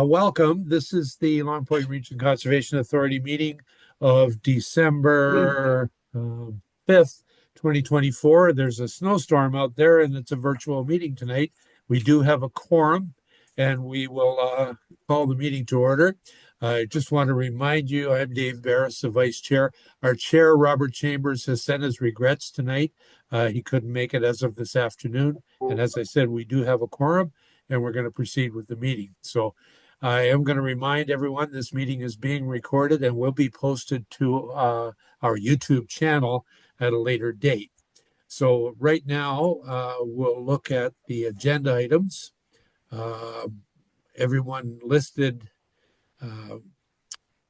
Welcome. This is the Long Point Region Conservation Authority meeting of December 5th, 2024. There's a snowstorm out there and it's a virtual meeting tonight. We do have a quorum and we will call the meeting to order. I just want to remind you, I'm Dave Barris, the Vice Chair. Our Chair, Robert Chambers, has sent his regrets tonight. He couldn't make it as of this afternoon. And as I said, we do have a quorum and we're going to proceed with the meeting. So I am going to remind everyone this meeting is being recorded and will be posted to our YouTube channel at a later date. So right now, we'll look at the agenda items. Everyone listed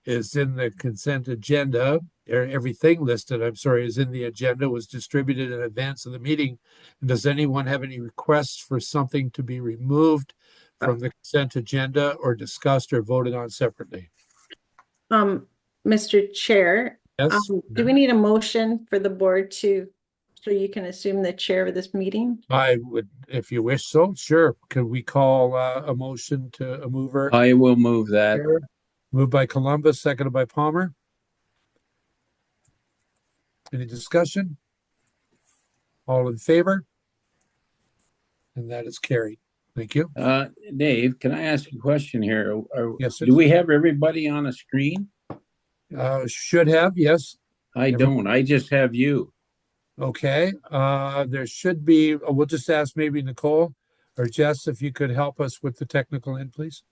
is in the consent agenda. Everything listed, I'm sorry, is in the agenda, was distributed in advance of the meeting. And does anyone have any requests for something to be removed from the consent agenda or discussed or voted on separately? Mr. Chair, Yes. Do we need a motion for the board so you can assume the chair of this meeting? I would, if you wish so, sure. Could we call a motion to a mover? I will move that. Moved by Columbus, seconded by Palmer. Any discussion? All in favor? And that is carried. Thank you. Dave, can I ask a question here? Yes, sir. Do we have everybody on a screen? Should have, yes. I don't. I just have you. Okay. There should be, we'll just ask maybe Nicole or Jess if you could help us with the technical end, please.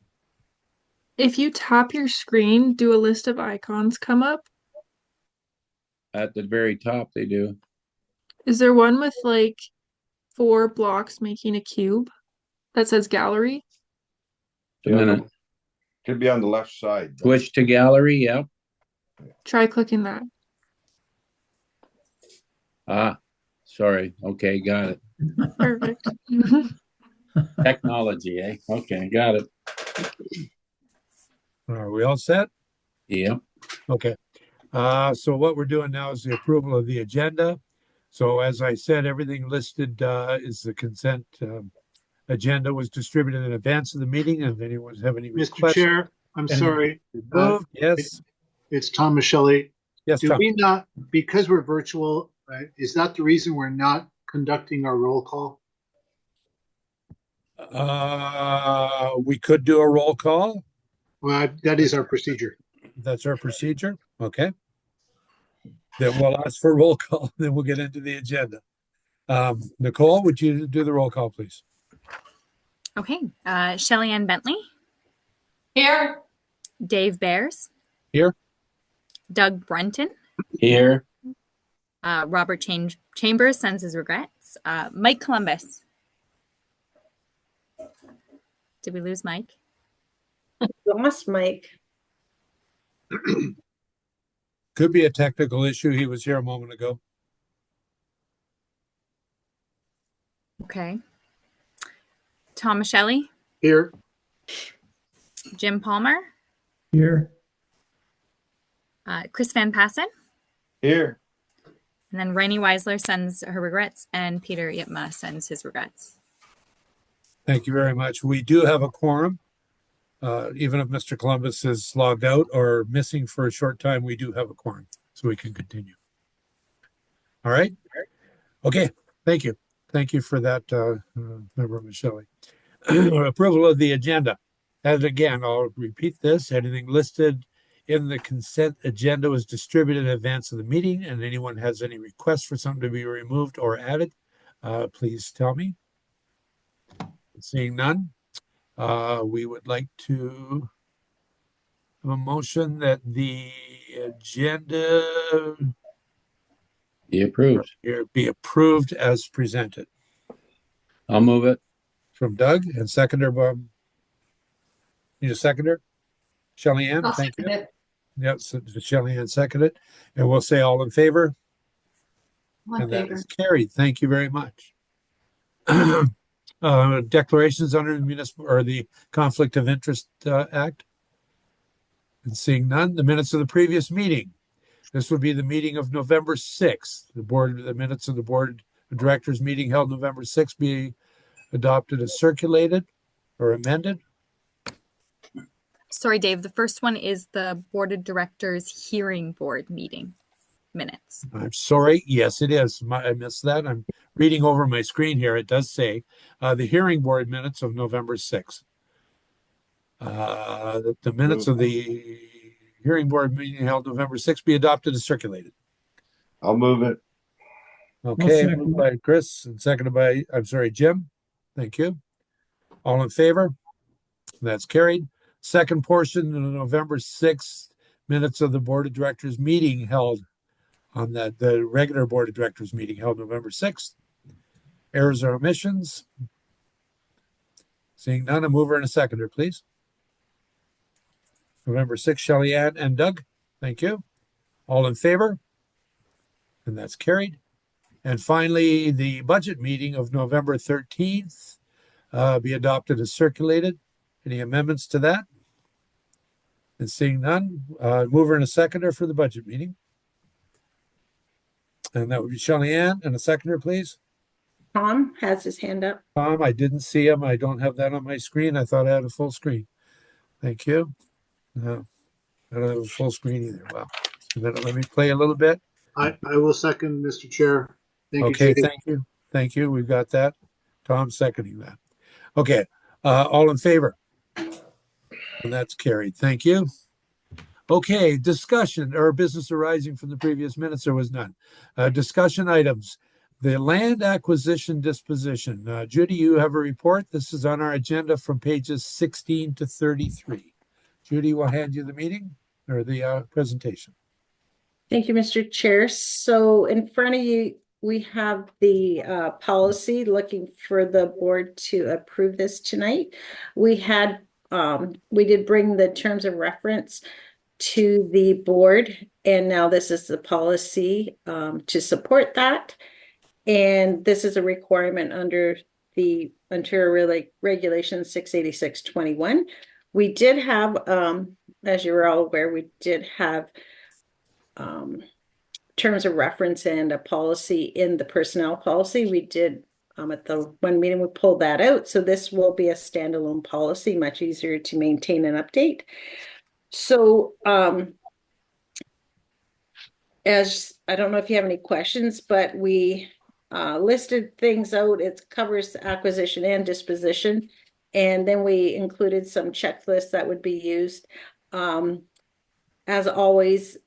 If you tap your screen, do a list of icons come up? At the very top, they do. Is there one with like 4 blocks making a cube that says gallery? A minute. Could be on the left side. Switch to gallery. Yep. Try clicking that. Sorry. Okay, got it. Perfect. Technology, eh? Okay, got it. Are we all set? Yep. Okay. So what we're doing now is the approval of the agenda. So as I said, everything listed is the consent agenda was distributed in advance of the meeting. And if anyone have any requests? Mr. Chair, I'm sorry. Yes. It's Tom Michelli. Yes, Do Tom. we not, because we're virtual, is that the reason we're not conducting our roll call? We could do a roll call. Well, that is our procedure. That's our procedure. Okay. Then we'll ask for roll call. Then we'll get into the agenda. Nicole, would you do the roll call, please? Okay. Shelly Ann Bentley. Here. Dave Bears. Here. Doug Brunton. Here. Robert Chambers sends his regrets. Mike Columbus. Did we lose Mike? Lost Mike. Could be a technical issue. He was here a moment ago. Okay. Tom Michelli. Here. Jim Palmer. Here. Chris Van Passen. Here. And then Rainey Weisler sends her regrets, and Peter Yitma sends his regrets. Thank you very much. We do have a quorum. Even if Mr. Columbus is logged out or missing for a short time, we do have a quorum, so we can continue. All right. Okay. Thank you. Thank you for that, Member Michelli. Approval of the agenda. And again, I'll repeat this. Anything listed in the consent agenda was distributed in advance of the meeting, and anyone has any requests for something to be removed or added, please tell me. Seeing none, we would like to have a motion that the agenda be approved as presented. I'll move it. From Doug and seconder. Need a seconder? Shelly Ann, thank you. Yep, so Shelly Ann seconded. And we'll say all in favor. And that is carried. Thank you very much. Declarations under the municipal or the Conflict of Interest Act. And seeing none, the minutes of the previous meeting. This would be the meeting of November 6th. The minutes of the board of directors meeting held November 6th be adopted as circulated or amended. Sorry, Dave. The first one is the Board of Directors Hearing Board meeting minutes. I'm sorry. Yes, it is. I missed that. I'm reading over my screen here. It does say the hearing board minutes of November 6th. The minutes of the hearing board meeting held November 6th be adopted as circulated. I'll move it. Okay, second moved by Chris and seconded by, I'm sorry, Jim. Thank you. All in favor? That's carried. Second portion, the November 6th minutes of the Board of Directors meeting held on the regular Board of Directors meeting held November 6th. Errors or omissions? Seeing none, a mover and a seconder, please. November 6th, Shelley Ann and Doug. Thank you. All in favor? And that's carried. And finally, the budget meeting of November 13th be adopted as circulated. Any amendments to that? And seeing none, mover and a seconder for the budget meeting. And that would be Shelley Ann and a seconder, please. Tom has his hand up. Tom, I didn't see him. I don't have that on my screen. I thought I had a full screen. Thank you. No, I don't have a full screen either. Wow. Let me play a little bit. I will second, Mr. Chair. Thank you, Okay, Judy. thank you. Thank you. We've got that. Tom seconding that. Okay, all in favor? And that's carried. Thank you. Okay, discussion or business arising from the previous minutes, there was none. Discussion items. The land acquisition disposition. Judy, you have a report. This is on our agenda from pages 16 to 33. Judy will hand you the meeting or the presentation. Thank you, Mr. Chair. So in front of you, we have the policy looking for the board to approve this tonight. We did bring the terms of reference to the board, and now this is the policy to support that. And this is a requirement under the Ontario Regulation 686/21. We did have, as you're all aware, we did have terms of reference and a policy in the personnel policy. We did at the one meeting, we pulled that out. So this will be a standalone policy, much easier to maintain and update. So as I don't know if you have any questions, but we listed things out. It covers acquisition and disposition. And then we included some checklists that would be used. As always,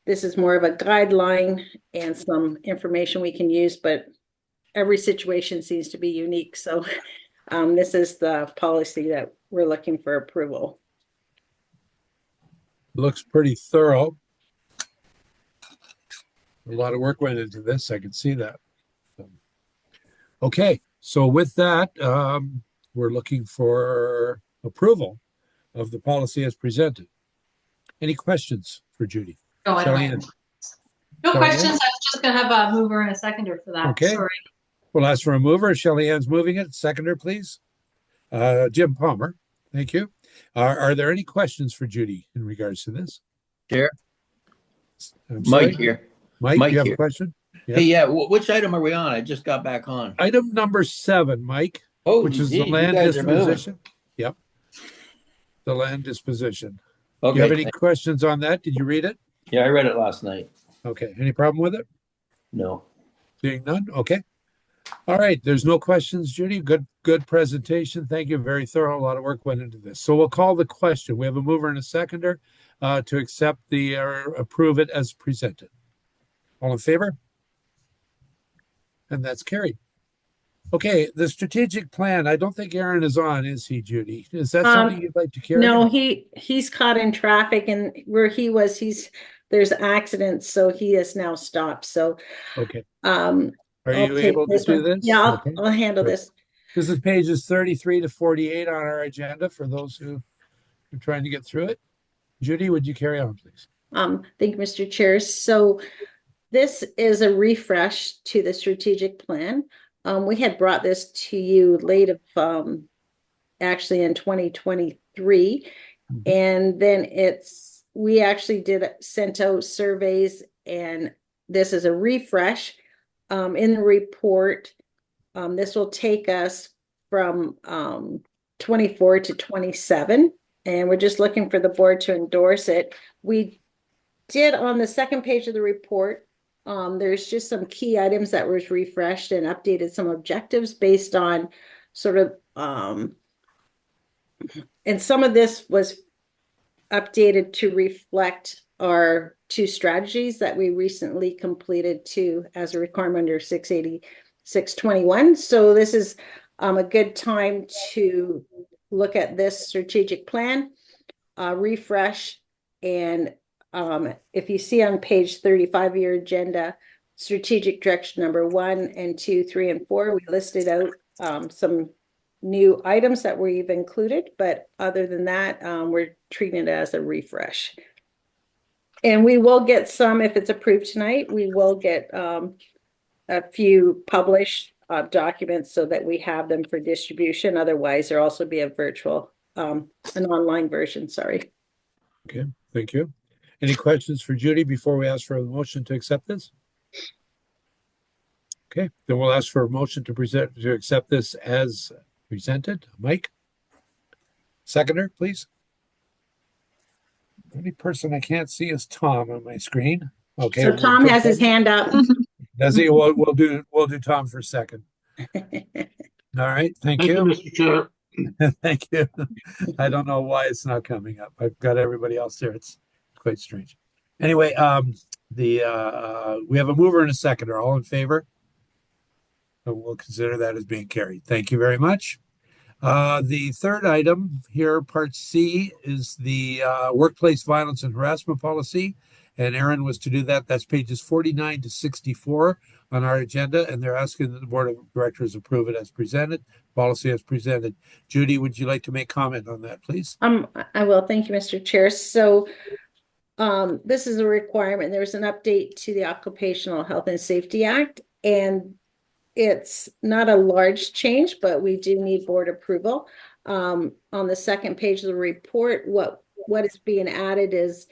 this is more of a guideline and some information we can use, but every situation seems to be unique. So this is the policy that we're looking for approval. Looks pretty thorough. A lot of work went into this. I can see that. Okay, so with that, we're looking for approval of the policy as presented. Any questions for Judy? No, I Shelley don't. Ann? No Shelley questions. Ann? I was just gonna have a mover and a seconder for that. Okay. Sorry. We'll ask for a mover. Shelley Ann's moving it. Seconder, please. Jim Palmer. Thank you. Are there any questions for Judy in regards to this? Chair, I'm sorry. Mike here. Mike, Mike you have here. a question? Yeah. Hey, yeah, which item are we on? I just got back on. Item number 7, Mike, Oh, which is the land disposition. Yep. The land disposition. Do Okay. you have any questions on that? Did you read it? Yeah, I read it last night. Okay. Any problem with it? No. Seeing none? Okay. All right. There's no questions, Judy. Good presentation. Thank you. Very thorough. A lot of work went into this. So we'll call the question. We have a mover and a seconder to accept the approve it as presented. All in favor? And that's carried. Okay, the strategic plan. I don't think Aaron is on, is he, Judy? Is that something you'd like to carry? No, he's caught in traffic, and where he was, there's accidents, so he is now stopped. So Okay. Are Are you able to do this? Yeah, Okay. I'll handle Good. this. This is pages 33 to 48 on our agenda for those who are trying to get through it. Judy, would you carry on, please? Thank you, Mr. Chair. So this is a refresh to the strategic plan. We had brought this to you late of actually in 2023. And then we actually sent out surveys, and this is a refresh. In the report, this will take us from 24 to 27. And we're just looking for the board to endorse it. We did on the second page of the report, there's just some key items that was refreshed and updated some objectives based on sort of, and some of this was updated to reflect our two strategies that we recently completed to as a requirement under 680-621. So this is a good time to look at this strategic plan, refresh, and if you see on page 35 of your agenda, strategic direction number 1 and 2, 3, and 4, we listed out some new items that we've included, but other than that, we're treating it as a refresh. And we will get some, if it's approved tonight, we will get a few published documents so that we have them for distribution. Otherwise, there'll also be a virtual, an online version, sorry. Okay, thank you. Any questions for Judy before we ask for a motion to accept this? Okay, then we'll ask for a motion to accept this as presented. Mike? Seconder, please. The only person I can't see is Tom on my screen. Okay. So Tom has his hand up. Does he? We'll do Tom for second. All right, thank you. Mr. Chair. Thank you. I don't know why it's not coming up. I've got everybody else there. It's quite strange. Anyway, we have a mover and a seconder. All in favor? So we'll consider that as being carried. Thank you very much. The third item here, part C, is the workplace violence and harassment policy. And Aaron was to do that. That's pages 49 to 64 on our agenda. And they're asking that the board of directors approve it as presented, policy as presented. Judy, would you like to make comment on that, please? I will. Thank you, Mr. Chair. So this is a requirement. There's an update to the Occupational Health and Safety Act, and it's not a large change, but we do need board approval. On the second page of the report, what is being added is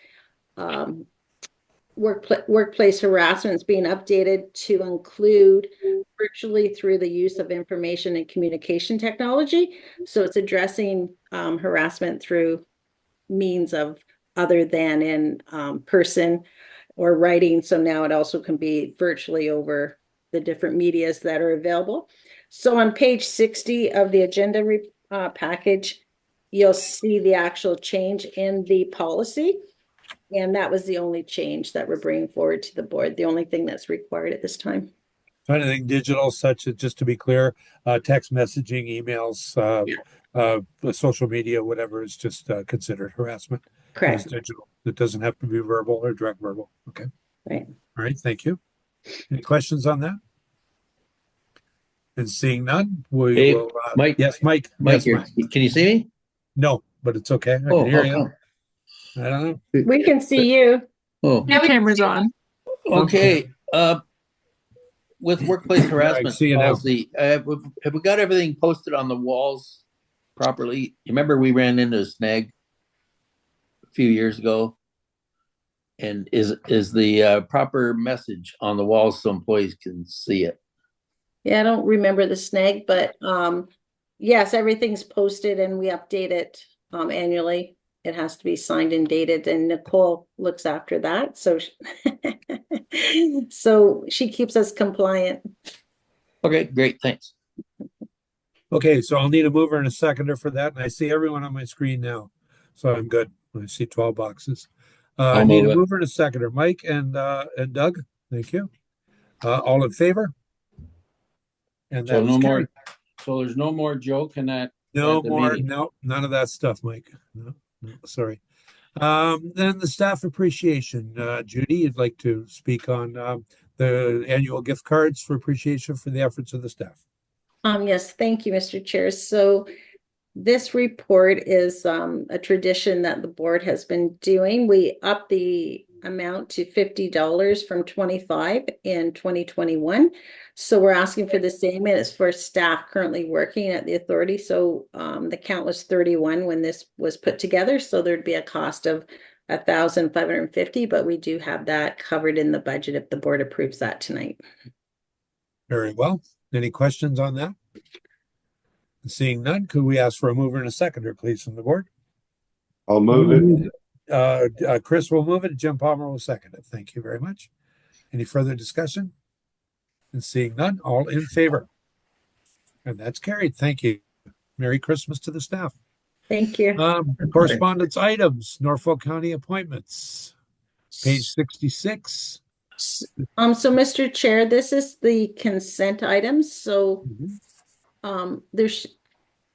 workplace harassment is being updated to include virtually through the use of information and communication technology. So it's addressing harassment through means of other than in person or writing. So now it also can be virtually over the different medias that are available. So on page 60 of the agenda package, you'll see the actual change in the policy. And that was the only change that we're bringing forward to the board, the only thing that's required at this time. So anything digital, such as, just to be clear, text messaging, emails, social media, whatever is just considered harassment. Correct. It's digital. It doesn't have to be verbal or direct verbal. Okay. Right. All right. Thank you. Any questions on that? And seeing none, we Dave, will. Mike. Yes, Mike. Mike, Yes, Mike. can you see me? No, but it's okay. I Oh, can hear how you. come? I don't know. We can see you. Oh, Your camera's on. okay. With workplace harassment see you now. policy, have we got everything posted on the walls properly? You remember we ran into a snag a few years ago? And is the proper message on the walls so employees can see it? Yeah, I don't remember the snag, but yes, everything's posted and we update it annually. It has to be signed and dated, and Nicole looks after that. So, so she keeps us compliant. Okay, great, thanks. Okay, so I'll need a mover and a seconder for that. And I see everyone on my screen now. So I'm good. I see 12 boxes. I I'll need a move it. mover and a seconder. Mike and Doug. Thank you. All in favor? And So that is no carried. more, so there's no more joke in that? No at the more. meeting? No, none of that stuff, Mike. No, sorry. Then the staff appreciation. Judy, you'd like to speak on the annual gift cards for appreciation for the efforts of the staff. Yes, thank you, Mr. Chair. So this report is a tradition that the board has been doing. We upped the amount to $50 from $25 in 2021. So we're asking for the same, and it's for staff currently working at the authority. So the count was 31 when this was put together. So there'd be a cost of $1,550, but we do have that covered in the budget if the board approves that tonight. Very well. Any questions on that? Seeing none, could we ask for a mover and a seconder, please, from the board? I'll move it. Chris will move it. Jim Palmer will second it. Thank you very much. Any further discussion? And seeing none, all in favor. And that's carried. Thank you. Merry Christmas to the staff. Thank you. Correspondence items, Norfolk County appointments, page 66. So Mr. Chair, this is the consent items. So there's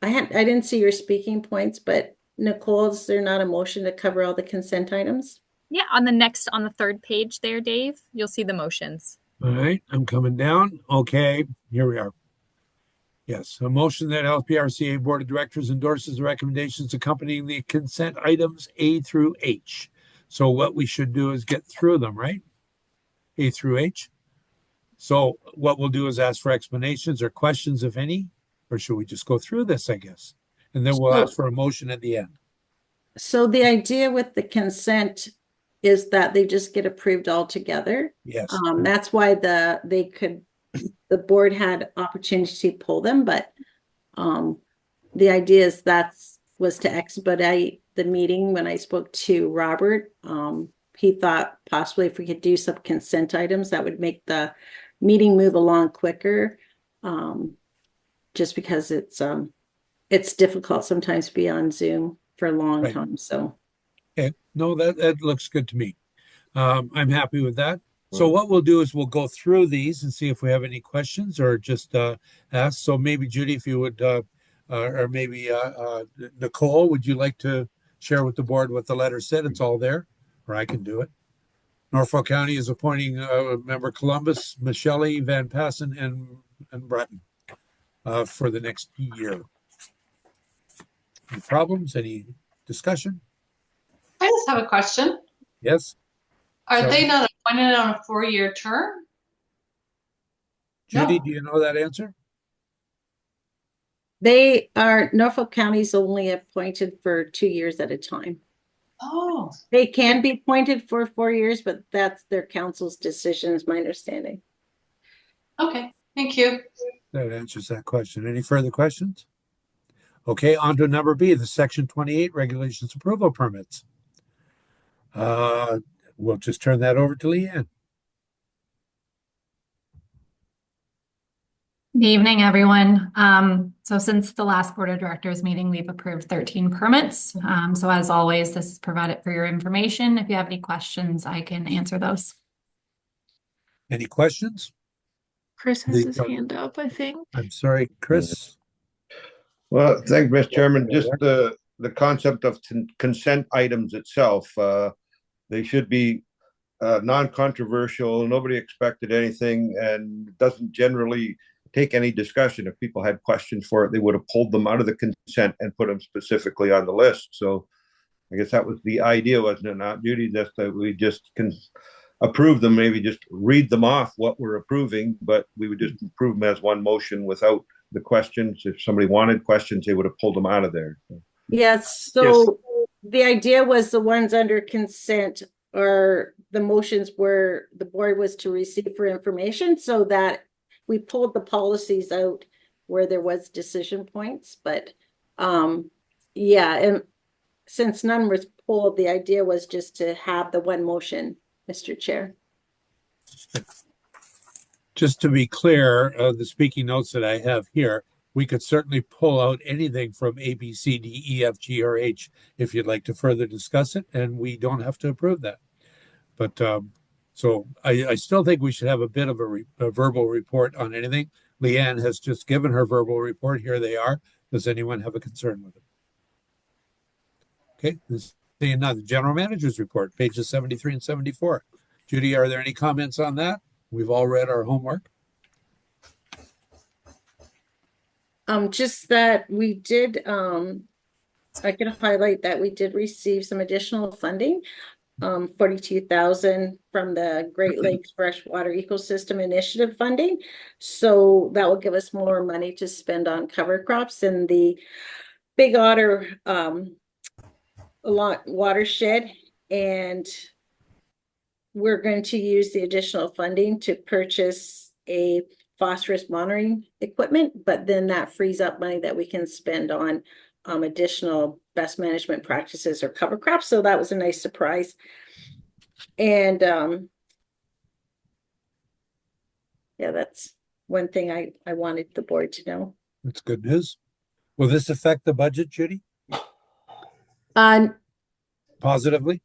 I didn't see your speaking points, but Nicole, is there not a motion to cover all the consent items? Yeah, on the third page there, Dave, you'll see the motions. All right, I'm coming down. Okay, here we are. Yes, a motion that LPRCA Board of Directors endorses the recommendations accompanying the consent items A through H. So what we should do is get through them, right? A through H. So what we'll do is ask for explanations or questions, if any, or should we just go through this, I guess? And then we'll ask for a motion at the end. So the idea with the consent is that they just get approved all together. Yes. That's why the board had opportunity to pull them, but the idea is was to expedite the meeting. When I spoke to Robert, he thought possibly if we could do some consent items, that would make the meeting move along quicker. Just because it's difficult sometimes to be on Zoom for a long time. So okay, no, that looks good to me. I'm happy with that. So what we'll do is we'll go through these and see if we have any questions or just ask. So maybe Judy, if you would, or maybe Nicole, would you like to share with the board what the letter said? It's all there, or I can do it. Norfolk County is appointing member Columbus, Michelle, Van Passen, and Breton for the next year. Any problems? Any discussion? I just have a question. Yes. Are they not appointed on a 4-year term? Judy, No. do you know that answer? Norfolk County's only appointed for 2 years at a time. Oh, They can be appointed for 4 years, but that's their council's decision, is my understanding. okay. Thank you. That answers that question. Any further questions? Okay, on to number B, the Section 28 regulations approval permits. We'll just turn that over to Leanne. Good evening, everyone. So since the last Board of Directors meeting, we've approved 13 permits. So as always, this is provided for your information. If you have any questions, I can answer those. Any questions? Chris has his hand up, I think. I'm sorry, Chris. Well, thank you, Mr. Chairman. Just the concept of consent items itself, they should be non-controversial. Nobody expected anything and doesn't generally take any discussion. If people had questions for it, they would have pulled them out of the consent and put them specifically on the list. So I guess that was the idea, wasn't it not, Judy? Just that we just can approve them, maybe just read them off what we're approving, but we would just approve them as one motion without the questions. If somebody wanted questions, they would have pulled them out of there. Yes. So the idea was the ones under consent or the motions where the board was to receive for information, so that we pulled the policies out where there was decision points. But yeah, and since none was pulled, the idea was just to have the one motion, Mr. Chair. Just to be clear, the speaking notes that I have here, we could certainly pull out anything from A, B, C, D, E, F, G, or H if you'd like to further discuss it, and we don't have to approve that. But so I still think we should have a bit of a verbal report on anything. Leanne has just given her verbal report. Here they are. Does anyone have a concern with it? Okay, seeing now the general manager's report, pages 73 and 74. Judy, are there any comments on that? We've all read our homework. Just that we did, I could highlight that we did receive some additional funding, 42,000 from the Great Lakes Freshwater Ecosystem Initiative funding. So that will give us more money to spend on cover crops in the Big Otter watershed. And we're going to use the additional funding to purchase a phosphorus monitoring equipment, but then that frees up money that we can spend on additional best management practices or cover crops. So that was a nice surprise. And yeah, that's one thing I wanted the board to know. That's good news. Will this affect the budget, Judy, positively?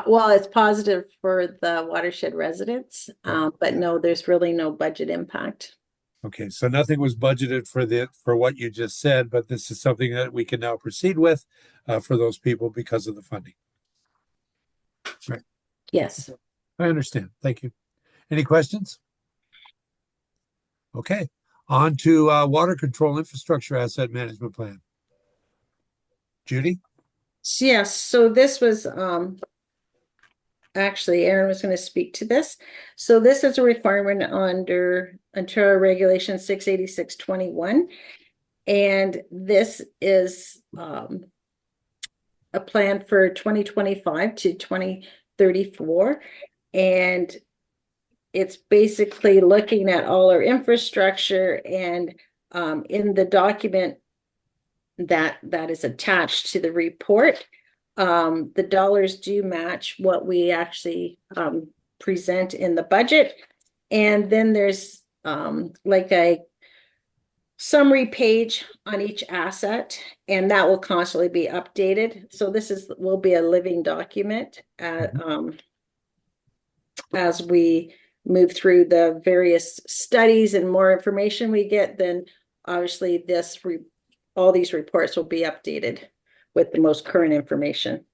Well, it's positive for the watershed residents, but no, there's really no budget impact. Okay, so nothing was budgeted for what you just said, but this is something that we can now proceed with for those people because of the funding. Right. Yes. I understand. Thank you. Any questions? Okay, on to water control infrastructure asset management plan. Judy? Yes, so this was actually Aaron was going to speak to this. So this is a requirement under Ontario Regulation 68621. And this is a plan for 2025 to 2034. And it's basically looking at all our infrastructure, and in the document that is attached to the report, the dollars do match what we actually present in the budget. And then there's like a summary page on each asset, and that will constantly be updated. So this will be a living document as we move through the various studies and more information we get. Then obviously all these reports will be updated with the most current information.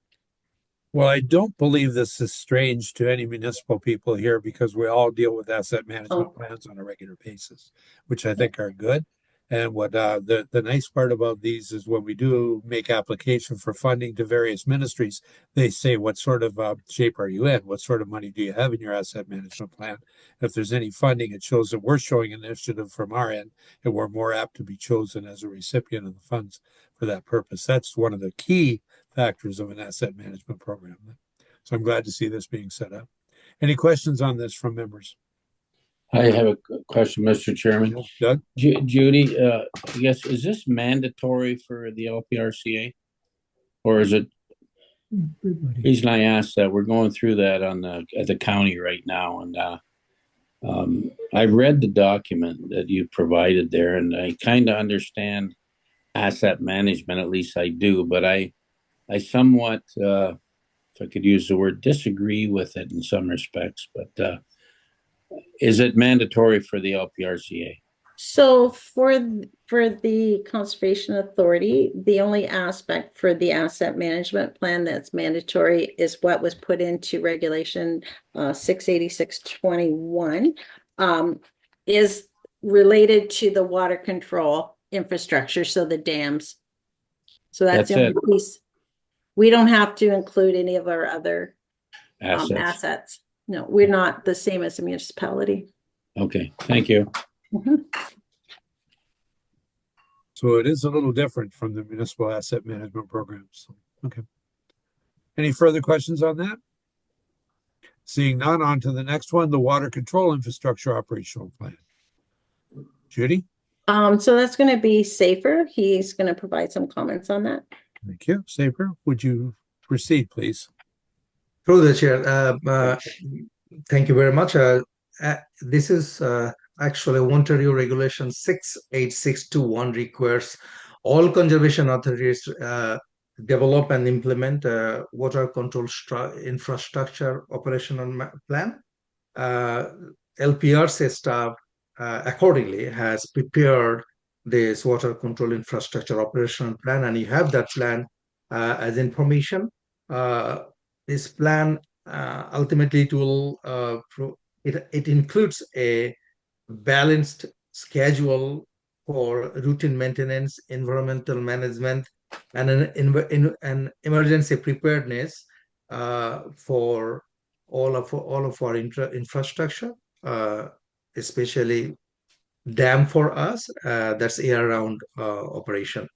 Well, I don't believe this is strange to any municipal people here because we all deal with asset management plans on a regular basis, which I think are good. And what the nice part about these is when we do make application for funding to various ministries, they say, what sort of shape are you in? What sort of money do you have in your asset management plan? If there's any funding, it shows that we're showing initiative from our end, and we're more apt to be chosen as a recipient of the funds for that purpose. That's one of the key factors of an asset management program. So I'm glad to see this being set up. Any questions on this from members? I have a question, Mr. Chairman. Doug? Judy, I guess, is this mandatory for the LPRCA? Or is it, reason I asked that, we're going through that at the county right now, and I read the document that you provided there, and I kind of understand asset management, at least I do, but I somewhat, if I could use the word, disagree with it in some respects, but is it mandatory for the LPRCA? So for the Conservation Authority, the only aspect for the asset management plan that's mandatory is what was put into Regulation 68621, is related to the water control infrastructure, so the dams. So that's the only piece. We don't have to include any of our other assets. No, we're not the same as a municipality. Okay, thank you. So it is a little different from the municipal asset management programs. Okay. Any further questions on that? Seeing none, on to the next one, the water control infrastructure operational plan. Judy? So that's going to be Safer. He's going to provide some comments on that. Thank you. Safer, would you proceed, please? Through the chair. Thank you very much. This is actually Ontario Regulation 68621 requires all conservation authorities develop and implement water control infrastructure operational plan. LPRCA staff accordingly has prepared this water control infrastructure operational plan, and you have that plan as information. This plan ultimately it includes a balanced schedule for routine maintenance, environmental management, and an emergency preparedness for all of our infrastructure, especially dam for us. That's year-round operation.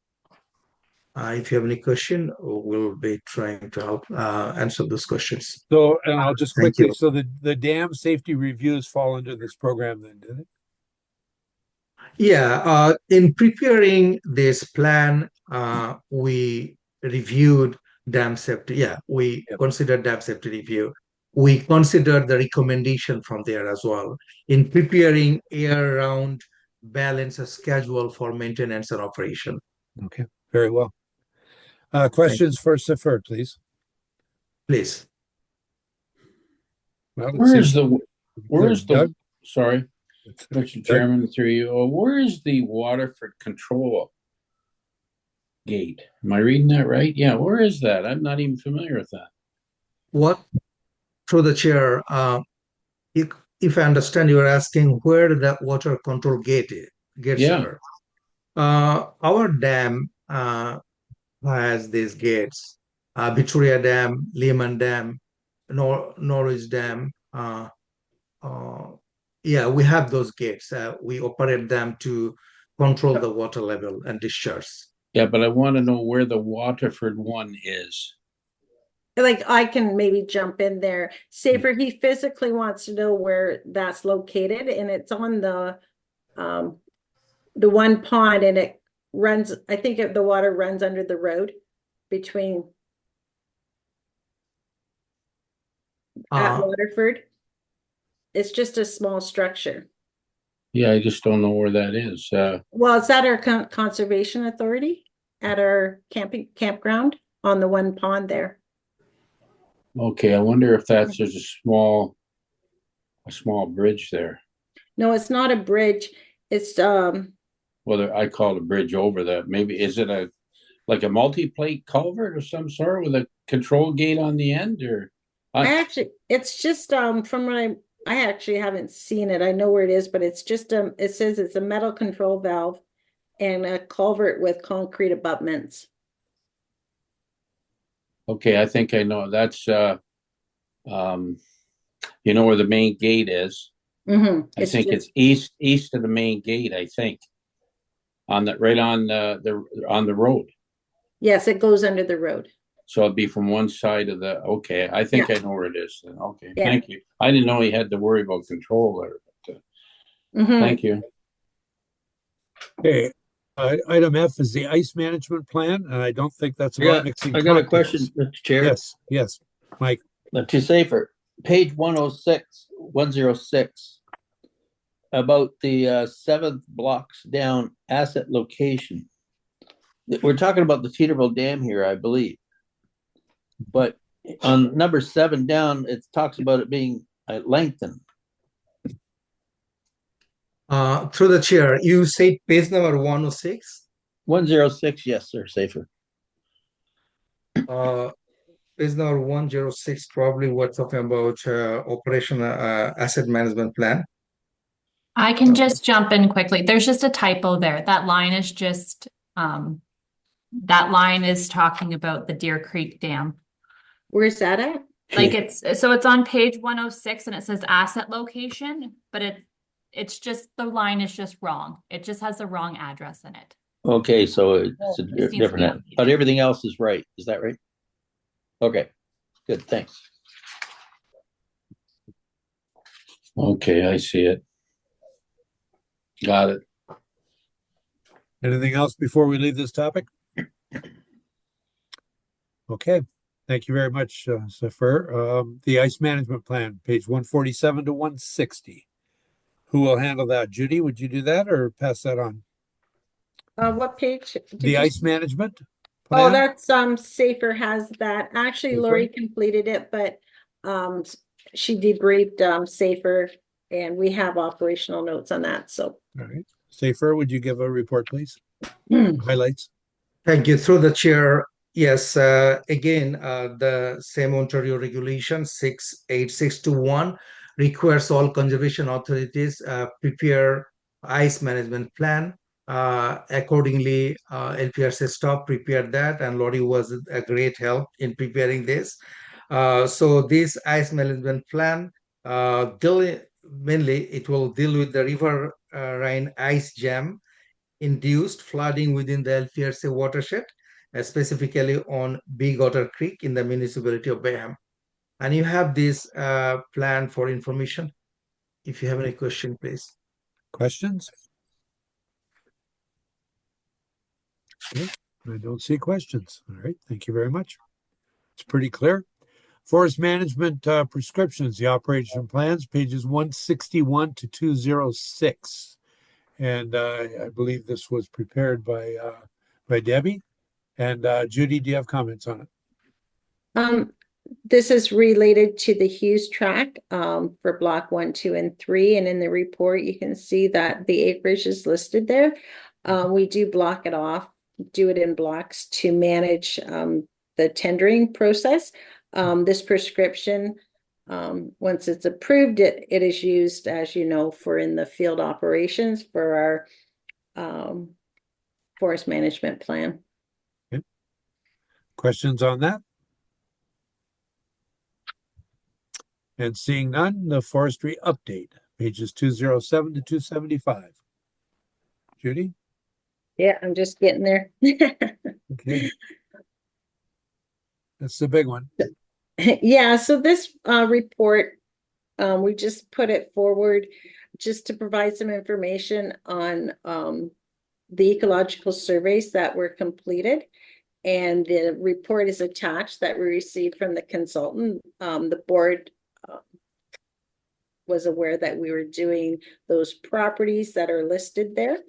If you have any question, we'll be trying to help answer those questions. So, and I'll just quickly, so the dam safety reviews fall under this program then, did it? Yeah, in preparing this plan, we reviewed dam safety. Yeah, we Yep. considered dam safety review. We considered the recommendation from there as well in preparing year-round balanced schedule for maintenance and operation. Okay, very well. Questions for Safer, please. Please. Well, it Where's seems the, where's the, Doug? sorry, Mr. Chairman, through you, where is the Waterford control gate? Am I reading that right? Yeah, where is that? I'm not even familiar with that. What, through the chair, if I understand, you're asking where the water control gates Yeah, are. Our dam has these gates. Victoria Dam, Lehman Dam, Norwich Dam. Yeah, we have those gates. We operate them to control the water level and discharge. yeah, but I want to know where the Waterford one is. Like I can maybe jump in there. Safer, he physically wants to know where that's located, and it's on the one pond, and it runs, I think the water runs under the road between at Uh, Waterford. It's just a small structure. Yeah, I just don't know where that is. Well, it's at our conservation authority at our campground on the one pond there. Okay, I wonder if that's, there's a small bridge there. No, it's not a bridge. It's Whether I call it a bridge over that, maybe, is it like a multi-plate culvert of some sort with a control gate on the end, or? it's just from what I actually haven't seen it. I know where it is, but it's just it says it's a metal control valve and a culvert with concrete abutments. Okay, I think I know. That's you know where the main gate is. I think it's east of the main gate, I think. On the right on the road. Yes, it goes under the road. So it'd be from one side of the, okay, I think I know where it is then. Okay, Yeah. thank you. I didn't know he had to worry about control there, but thank you. Okay. Item F is the ice management plan, and I don't think that's about mixing I got a cocktails. question, Mr. Chair. Yes, Mike. To Safer, page 106, about the 7th blocks down asset location. We're talking about the Teeterville Dam here, I believe. But on number 7 down, it talks about it being lengthened. Through the chair, you say page number 106? 106, yes, sir, Safer. Page number 106, probably we're talking about operation asset management plan. I can just jump in quickly. There's just a typo there. That line is just, that line is talking about the Deer Creek Dam. Where's that at? Like it's on page 106 and it says asset location, but it's just, the line is just wrong. It just has the wrong address in it. Okay, so it's a This needs to be different, updated. but everything else is right. Is that right? Okay, good, thanks. Okay, I see it. Got it. Anything else before we leave this topic? Okay. Thank you very much, Safer. The ice management plan, page 147 to 160. Who will handle that? Judy, would you do that or pass that on? What page? The ice management Oh, plan? that's Safer has that. Actually, Lori completed it, but she debriefed Safer, and we have operational notes on that. So, all right. Safer, would you give a report, please? Highlights. Thank you. Through the chair, yes, again, the same Ontario regulation 68621 requires all conservation authorities prepare ice management plan. Accordingly, LPRCA staff prepared that, and Lori was a great help in preparing this. So this ice management plan, mainly it will deal with the river Rhine ice jam induced flooding within the LPRCA watershed, specifically on Big Otter Creek in the municipality of Bayham. And you have this plan for information. If you have any question, please. Questions? Okay. I don't see questions. All right, thank you very much. It's pretty clear. Forest management prescriptions, the operation plans, pages 161 to 206. And I believe this was prepared by Debbie. And Judy, do you have comments on it? This is related to the Hughes tract for block 1, 2, and 3. And in the report, you can see that the acreage is listed there. We do block it off, do it in blocks to manage the tendering process. This prescription, once it's approved, it is used, as you know, for in the field operations for our forest management plan. Okay. Questions on that? And seeing none, the forestry update, pages 207 to 275. Judy? Yeah, I'm just getting there. Okay. That's the big one. Yeah, so this report, we just put it forward just to provide some information on the ecological surveys that were completed. And the report is attached that we received from the consultant. The board was aware that we were doing those properties that are listed there.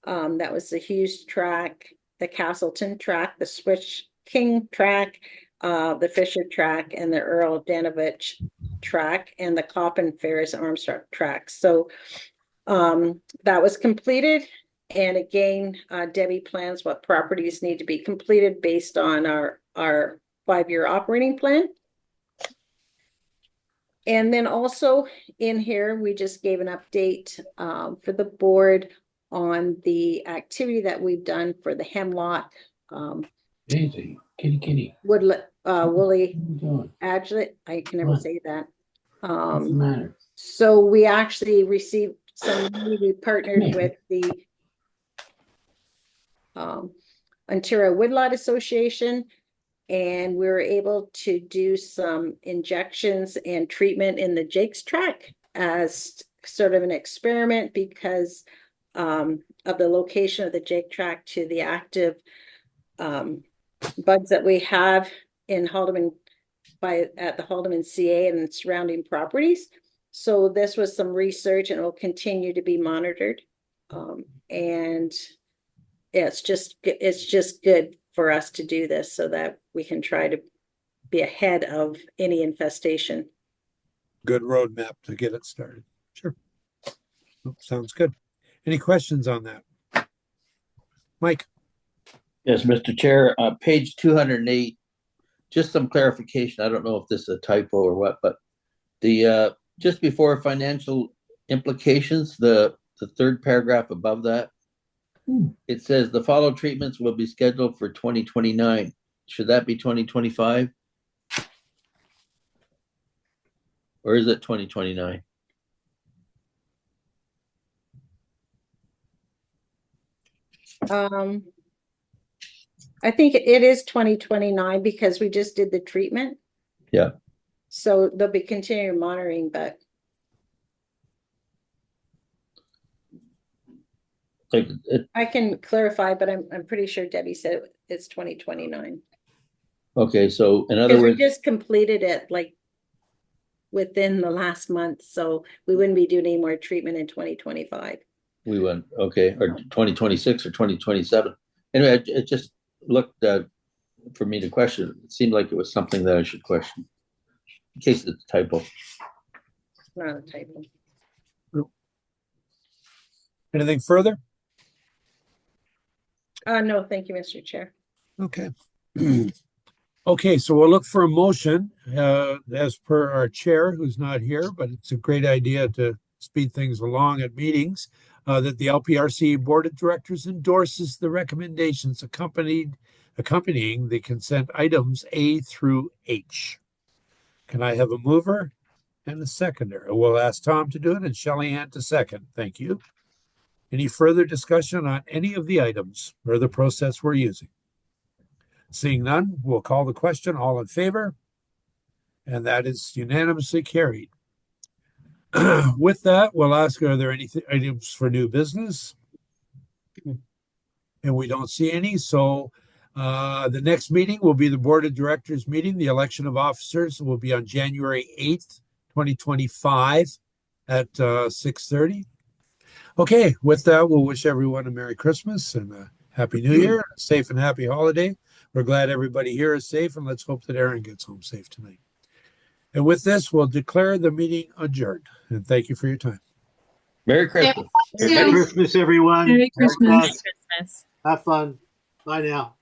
That was the Hughes tract, the Castleton tract, the Switch King tract, the Fisher tract, and the Earl Danovich tract, and the Coppin Ferris Armstrong tract. So that was completed. And again, Debbie plans what properties need to be completed based on our 5-year operating plan. And then also in here, we just gave an update for the board on the activity that we've done for the hemlock, Daisy, kitty. woodland, woolly What are you doing? aglet. I can never What? say that. What's the matter? So we actually received some money. We partnered with the Ontario Woodlot Association, and we were able to do some injections and treatment in the Jake's tract as sort of an experiment because of the location of the Jake tract to the active bugs that we have in Haldeman at the Haldeman CA and surrounding properties. So this was some research and it will continue to be monitored. And yeah, it's just good for us to do this so that we can try to be ahead of any infestation. Good roadmap to get it started. Sure. Oh, sounds good. Any questions on that? Mike? Yes, Mr. Chair, page 208, just some clarification. I don't know if this is a typo or what, but the just before financial implications, the third paragraph above that, it says the follow treatments will be scheduled for 2029. Should that be 2025? Or is it 2029? I think it is 2029 because we just did the treatment. Yeah. So they'll be continuing monitoring, but I can clarify, but I'm pretty sure Debbie said it's 2029. Okay, so in other Because we words, just completed it like within the last month, so we wouldn't be doing any more treatment in 2025. we went, okay, or 2026 or 2027. Anyway, it just looked for me to question. It seemed like it was something that I should question in case it's a typo. It's not a typo. Anything further? No, thank you, Mr. Chair. Okay. Okay, so we'll look for a motion as per our chair, who's not here, but it's a great idea to speed things along at meetings, that the LPRCA Board of Directors endorses the recommendations accompanying the consent items A through H. Can I have a mover and a seconder? We'll ask Tom to do it and Shelley Ann to second. Thank you. Any further discussion on any of the items or the process we're using? Seeing none, we'll call the question. All in favor? And that is unanimously carried. With that, we'll ask, are there any items for new business? And we don't see any. So The next meeting will be the Board of Directors meeting. The election of officers will be on January 8th, 2025 at 6:30. Okay, with that, we'll wish everyone a Merry Christmas and a Happy New Year, a safe and happy holiday. We're glad everybody here is safe, and let's hope that Aaron gets home safe tonight. And with this, we'll declare the meeting adjourned. And thank you for your time. Merry Christmas. Merry Christmas, everyone. Merry Christmas. Christmas. Have fun. Bye now.